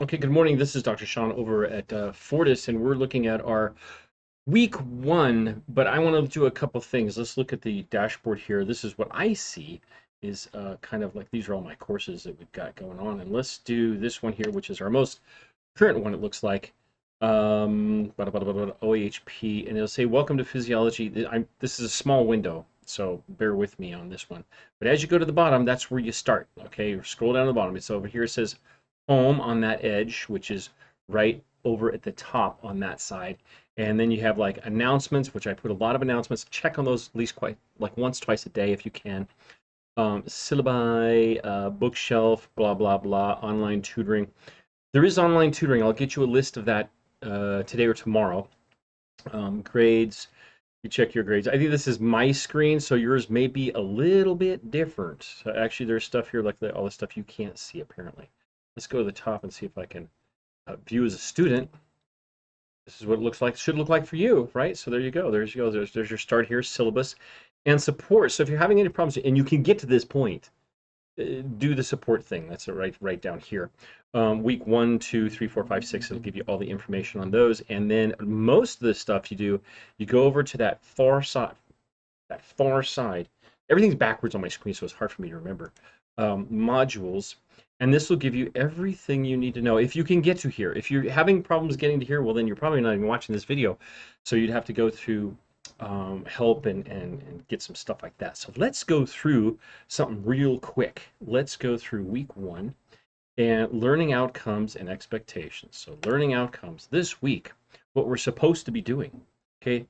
Okay, good morning. This is Dr. Sean over at Fortis, and we're looking at our week one. But I want to do a couple things. Let's look at the dashboard here. This is what I see is kind of like these are all my courses that we've got going on. And let's do this one here, which is our most current one, it looks like. OHP, and it'll say, Welcome to Physiology. This is a small window, so bear with me on this one. But as you go to the bottom, that's where you start. Okay, scroll down to the bottom. It's over here. It says home on that edge, which is right over at the top on that side. And then you have like announcements, which I put a lot of announcements. Check on those at least quite like once, twice a day if you can. Syllabi, bookshelf, blah, blah, blah, online tutoring. There is online tutoring. I'll get you a list of that today or tomorrow. Grades, you check your grades. I think this is my screen, so yours may be a little bit different. So actually, there's stuff here like all the stuff you can't see apparently. Let's go to the top and see if I can view as a student. This is what it looks like, should look like for you, right? So there you go. There's you go. There's your start here, syllabus and support. So if you're having any problems and you can get to this point, do the support thing. That's it right down here. Week 1, 2, 3, 4, 5, 6. It'll give you all the information on those. And then most of the stuff you do, you go over to that far side. That far side. Everything's backwards on my screen, so it's hard for me to remember. Modules. And this will give you everything you need to know if you can get to here. If you're having problems getting to here, well, then you're probably not even watching this video. So you'd have to go through help and get some stuff like that. So let's go through something real quick. Let's go through week 1 and learning outcomes and expectations. So learning outcomes this week, what we're supposed to be doing. Okay.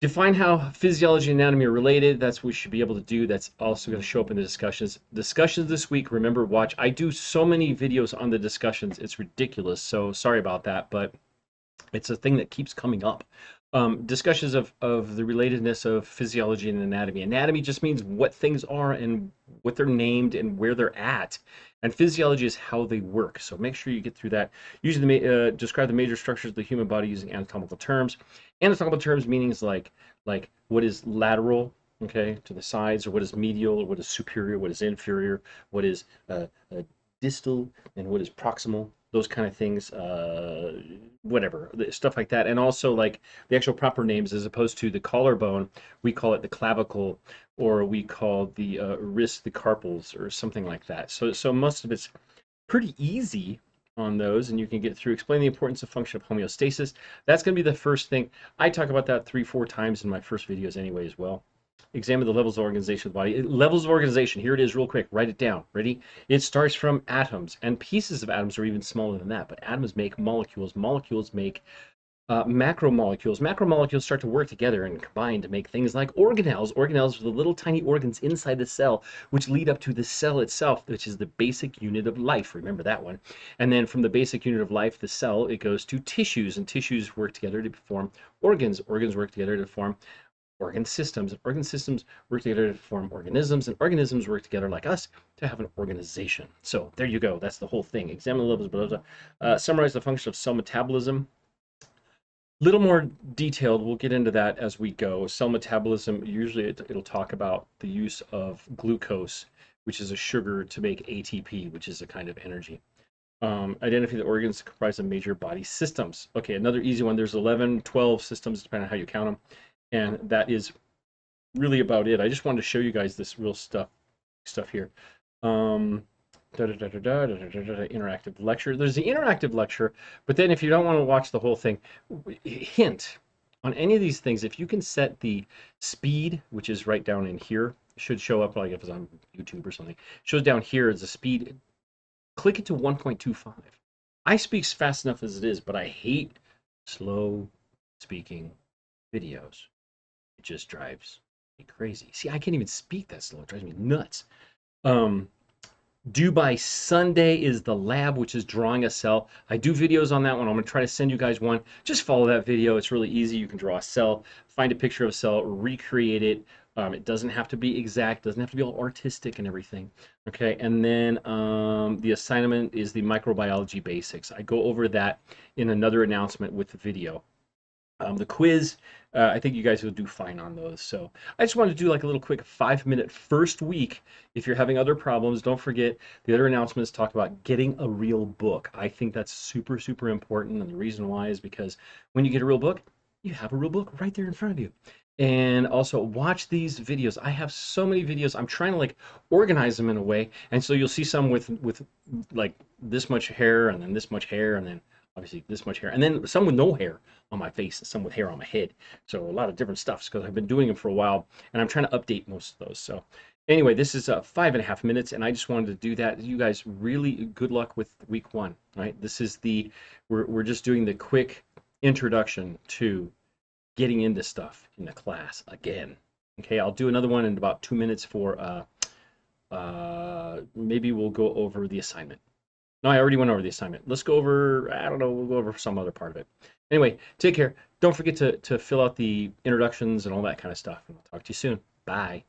Define how physiology and anatomy are related. That's what we should be able to do. That's also going to show up in the discussions. Discussions this week, remember, watch. I do so many videos on the discussions. It's ridiculous. So sorry about that, but it's a thing that keeps coming up. Discussions of the relatedness of physiology and anatomy. Anatomy just means what things are and what they're named and where they're at. And physiology is how they work. So make sure you get through that. Usually describe the major structures of the human body using anatomical terms. Anatomical terms meanings like what is lateral, okay, to the sides, or what is medial, or what is superior, what is inferior, what is distal, and what is proximal, those kind of things, whatever, stuff like that. And also like the actual proper names, as opposed to the collarbone, we call it the clavicle, or we call the wrist the carpals, or something like that. So most of it's pretty easy on those, and you can get through. Explain the importance of function of homeostasis. That's going to be the first thing. I talk about that 3-4 times in my first videos anyway as well. Examine the levels of organization of the body. Levels of organization, here it is real quick. Write it down. Ready? It starts from atoms, and pieces of atoms are even smaller than that, but atoms make molecules. Molecules make macromolecules. Macromolecules start to work together and combine to make things like organelles. Organelles are the little tiny organs inside the cell, which lead up to the cell itself, which is the basic unit of life. Remember that one. And then from the basic unit of life, the cell, it goes to tissues, and tissues work together to form organs. Organs work together to form organ systems. Organ systems work together to form organisms, and organisms work together like us to have an organization. So there you go. That's the whole thing. Examine the levels, blah, blah, blah. Summarize the function of cell metabolism. Little more detailed, we'll get into that as we go. Cell metabolism, usually it'll talk about the use of glucose, which is a sugar, to make ATP, which is a kind of energy. Identify the organs comprised of major body systems. Okay, another easy one. There's 11, 12 systems, depending on how you count them. And that is really about it. I just wanted to show you guys this real stuff here. Interactive lecture. There's the interactive lecture, but then if you don't want to watch the whole thing, hint on any of these things, if you can set the speed, which is right down in here, should show up like if it's on YouTube or something, shows down here as the speed, click it to 1.25. I speak fast enough as it is, but I hate slow speaking videos. It just drives me crazy. See, I can't even speak that slow. It drives me nuts. Due by Sunday is the lab, which is drawing a cell. I do videos on that one. I'm going to try to send you guys one. Just follow that video. It's really easy. You can draw a cell, find a picture of a cell, recreate it. It doesn't have to be exact, doesn't have to be all artistic and everything. Okay, and then the assignment is the microbiology basics. I go over that in another announcement with the video. The quiz, I think you guys will do fine on those. So I just wanted to do like a little quick 5 minute first week. If you're having other problems, don't forget the other announcements talk about getting a real book. I think that's super, super important. And the reason why is because when you get a real book, you have a real book right there in front of you. And also watch these videos. I have so many videos. I'm trying to like organize them in a way. And so you'll see some with like this much hair and then this much hair and then obviously this much hair and then some with no hair on my face and some with hair on my head. So a lot of different stuffs because I've been doing them for a while and I'm trying to update most of those. So anyway, this is 5.5 minutes and I just wanted to do that. You guys really good luck with week one, right? This is we're just doing the quick introduction to getting into stuff in the class again. Okay, I'll do another one in about 2 minutes for maybe we'll go over the assignment. No, I already went over the assignment. Let's go over, I don't know, we'll go over some other part of it. Anyway, take care. Don't forget to fill out the introductions and all that kind of stuff. And I'll talk to you soon. Bye.